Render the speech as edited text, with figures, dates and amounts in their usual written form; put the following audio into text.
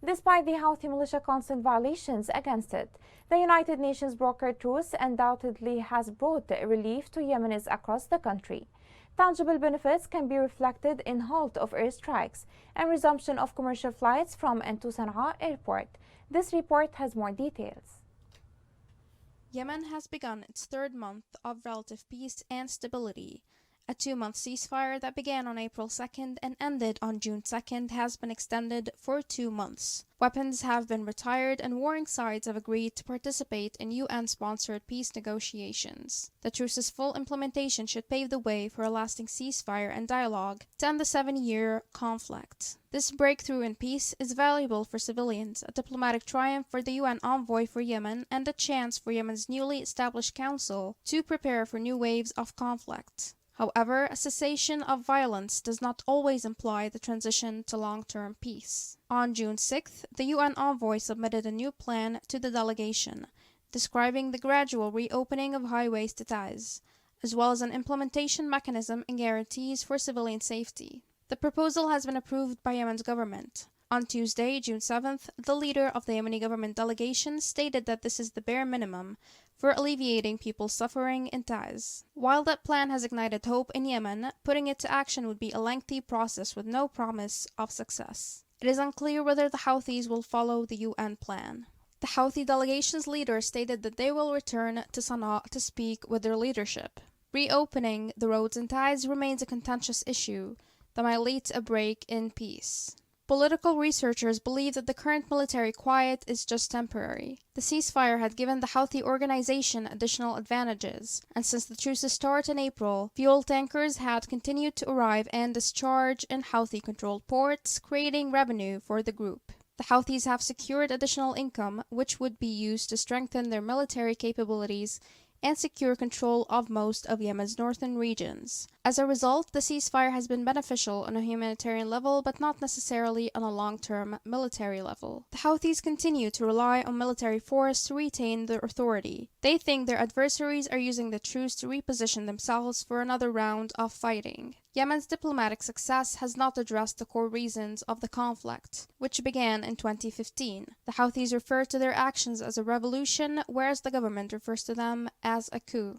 Despite the Houthi militia constant violations against it, the United Nations brokered truce undoubtedly has brought relief to Yemenis across the country. Tangible benefits can be reflected in halt of airstrikes and resumption of commercial flights from and to Sana'a airport. This report has more details. Yemen has begun its third month of relative peace and stability. A 2-month ceasefire that began on April 2nd and ended on June 2nd has been extended for 2 months. Weapons have been retired and warring sides have agreed to participate in UN-sponsored peace negotiations. The truce's full implementation should pave the way for a lasting ceasefire and dialogue to end the 7-year conflict. This breakthrough in peace is valuable for civilians, a diplomatic triumph for the UN envoy for Yemen, and a chance for Yemen's newly established council to prepare for new waves of conflict. However, a cessation of violence does not always imply the transition to long-term peace. On June 6th, the UN envoy submitted a new plan to the delegation, describing the gradual reopening of highways to Taiz, as well as an implementation mechanism and guarantees for civilian safety. The proposal has been approved by Yemen's government. On Tuesday, June 7th, the leader of the Yemeni government delegation stated that this is the bare minimum for alleviating people's suffering in Taiz. While that plan has ignited hope in Yemen, putting it to action would be a lengthy process with no promise of success. It is unclear whether the Houthis will follow the UN plan. The Houthi delegation's leader stated that they will return to Sana'a to speak with their leadership. Reopening the roads in Taiz remains a contentious issue that might lead to a break in peace. Political researchers believe that the current military quiet is just temporary. The ceasefire had given the Houthi organization additional advantages, and since the truce's start in April, fuel tankers had continued to arrive and discharge in Houthi-controlled ports, creating revenue for the group. The Houthis have secured additional income, which would be used to strengthen their military capabilities and secure control of most of Yemen's northern regions. As a result, the ceasefire has been beneficial on a humanitarian level, but not necessarily on a long-term military level. The Houthis continue to rely on military force to retain their authority. They think their adversaries are using the truce to reposition themselves for another round of fighting. Yemen's diplomatic success has not addressed the core reasons of the conflict, which began in 2015. The Houthis refer to their actions as a revolution, whereas the government refers to them as a coup.